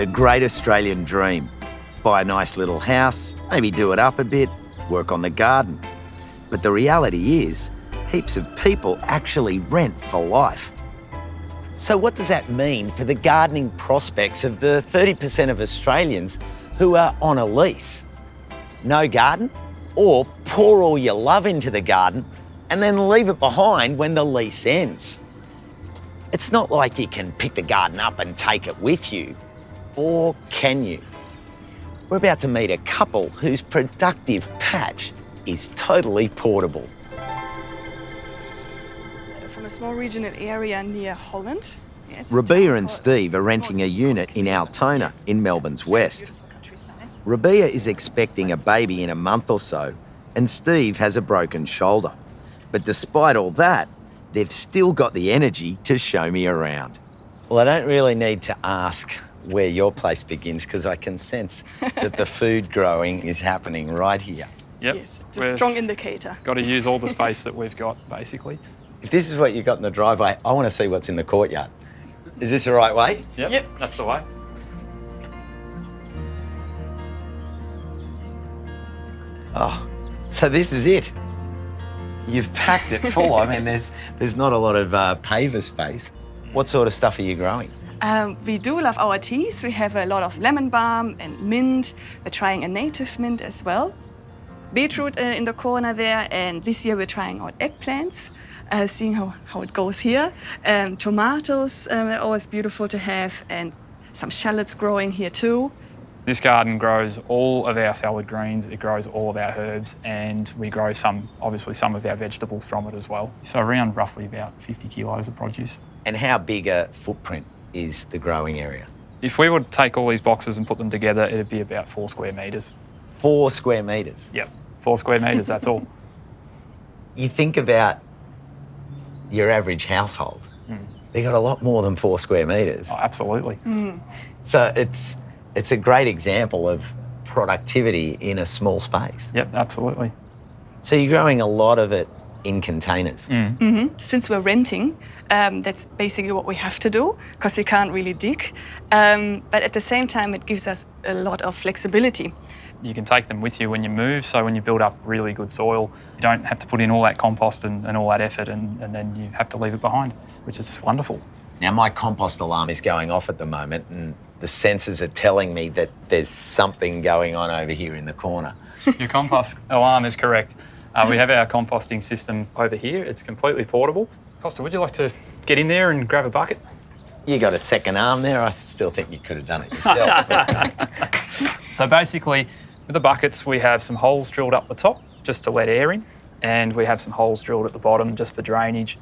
The great Australian dream. Buy a nice little house, maybe do it up a bit, work on the garden. But the reality is, heaps of people actually rent for life. So what does that mean for the gardening prospects of the 30% of Australians who are on a lease? No garden? Or pour all your love into the garden and then leave it behind when the lease ends? It's not like you can pick the garden up and take it with you. Or can you? We're about to meet a couple whose productive patch is totally portable. From a small regional area near Holland. Rabea and Steve are renting a unit in Altona in Melbourne's west. Rabea is expecting a baby in a month or so, and Steve has a broken shoulder. But despite all that, they've still got the energy to show me around. Well, I don't really need to ask where your place begins because I can sense that the food growing is happening right here. Yep. Yes, it's a strong indicator. Got to use all the space that we've got, basically. If this is what you got in the driveway, I want to see what's in the courtyard. Is this the right way? Yep. That's the way. Oh, so this is it. You've packed it full. I mean, there's not a lot of paver space. What sort of stuff are you growing? We do love our teas. We have a lot of lemon balm and mint. We're trying a native mint as well. Beetroot in the corner there, and this year we're trying out eggplants, seeing how it goes here. Tomatoes are always beautiful to have, and some shallots growing here too. This garden grows all of our salad greens, it grows all of our herbs, and we grow obviously some of our vegetables from it as well. So around roughly about 50 kilos of produce. And how big a footprint is the growing area? If we were to take all these boxes and put them together, it'd be about 4 square metres. 4 square metres? Yep, 4 square metres, that's all. You think about your average household, they've got a lot more than 4 square metres. Oh, absolutely. So it's a great example of productivity in a small space. Yep, absolutely. So you're growing a lot of it in containers. Since we're renting, that's basically what we have to do because we can't really dig. But at the same time, it gives us a lot of flexibility. You can take them with you when you move, so when you build up really good soil, you don't have to put in all that compost and all that effort and then you have to leave it behind, which is wonderful. Now, my compost alarm is going off at the moment and the sensors are telling me that there's something going on over here in the corner. Your compost alarm is correct. We have our composting system over here. It's completely portable. Costa, would you like to get in there and grab a bucket? You got a second arm there. I still think you could have done it yourself. So basically, with the buckets, we have some holes drilled up the top just to let air in, and we have some holes drilled at the bottom just for drainage.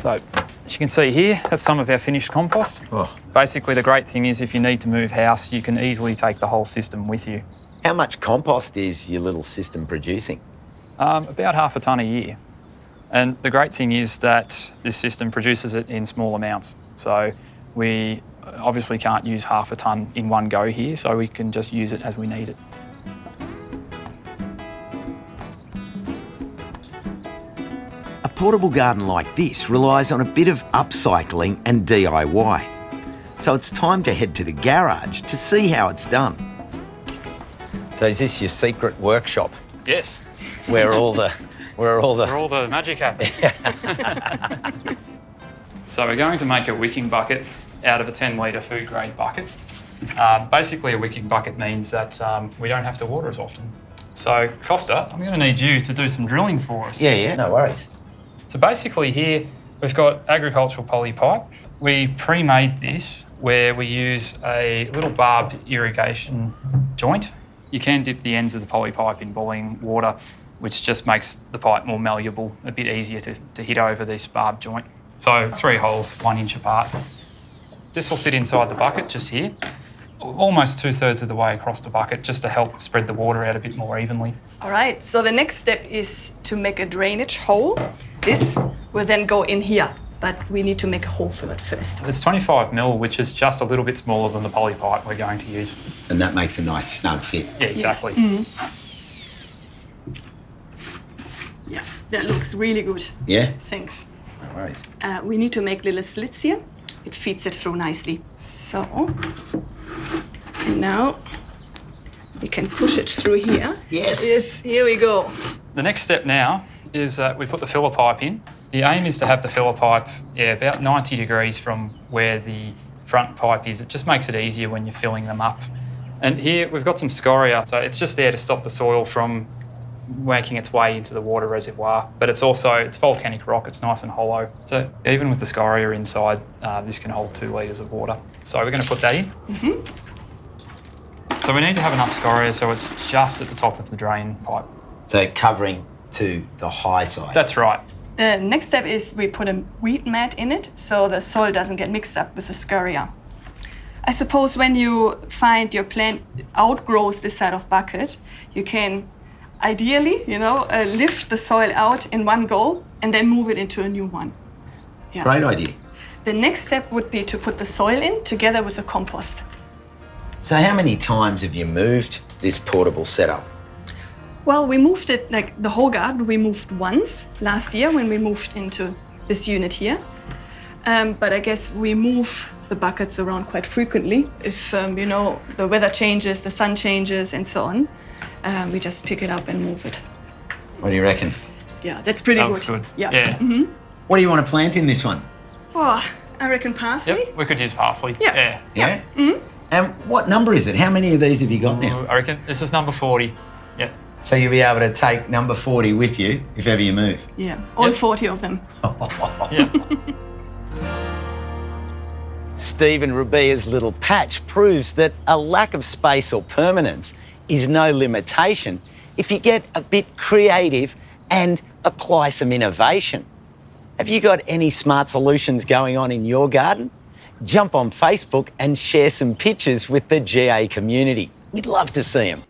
So as you can see here, that's some of our finished compost. Oh. Basically, the great thing is if you need to move house, you can easily take the whole system with you. How much compost is your little system producing? About 1/2 tonne a year. And the great thing is that this system produces it in small amounts. So we obviously can't use 1/2 tonne in one go here, so we can just use it as we need it. A portable garden like this relies on a bit of upcycling and DIY. So it's time to head to the garage to see how it's done. So is this your secret workshop? Yes. Where all the Where all the magic happens. So we're going to make a wicking bucket out of a 10 litre food grade bucket. Basically a wicking bucket means that we don't have to water as often. So Costa, I'm going to need you to do some drilling for us. Yeah, no worries. So basically here we've got agricultural poly pipe. We pre-made this where we use a little barbed irrigation joint. You can dip the ends of the poly pipe in boiling water, which just makes the pipe more malleable, a bit easier to hit over this barbed joint. So 3 holes, 1 inch apart. This will sit inside the bucket just here, almost 2/3 of the way across the bucket, just to help spread the water out a bit more evenly. All right, so the next step is to make a drainage hole. This will then go in here, but we need to make a hole for it first. It's 25 mil, which is just a little bit smaller than the poly pipe we're going to use. And that makes a nice snug fit. Yeah, exactly. Yes. Yeah, that looks really good. Yeah? Thanks. No worries. We need to make little slits here. It feeds it through nicely. So And now we can push it through here. Yes. Yes, here we go. The next step now is we put the filler pipe in. The aim is to have the filler pipe about 90 degrees from where the front pipe is. It just makes it easier when you're filling them up. And here we've got some scoria, so it's just there to stop the soil from making its way into the water reservoir. But it's volcanic rock, it's nice and hollow. So even with the scoria inside, this can hold 2 litres of water. So we're going to put that in. So we need to have enough scoria so it's just at the top of the drain pipe. So covering to the high side. That's right. The next step is we put a weed mat in it so the soil doesn't get mixed up with the scoria. I suppose when you find your plant outgrows this side of bucket, you can ideally, lift the soil out in one go and then move it into a new one. Yeah. Great idea. The next step would be to put the soil in together with the compost. So how many times have you moved this portable setup? Well, we moved it, like the whole garden, we moved once last year when we moved into this unit here. But I guess we move the buckets around quite frequently. If, the weather changes, the sun changes and so on, we just pick it up and move it. What do you reckon? Yeah, that's pretty That good. looks good. Yeah. What do you want to plant in this one? Oh, I reckon parsley. Yep, we could use parsley. Yeah. Yeah? And what number is it? How many of these have you got now? I reckon this is number 40. Yep. So you'll be able to take number 40 with you if ever you move? Yeah, all Yep. 40 of them. Yeah. Steve and Rabea's little patch proves that a lack of space or permanence is no limitation if you get a bit creative and apply some innovation. Have you got any smart solutions going on in your garden? Jump on Facebook and share some pictures with the GA community. We'd love to see them.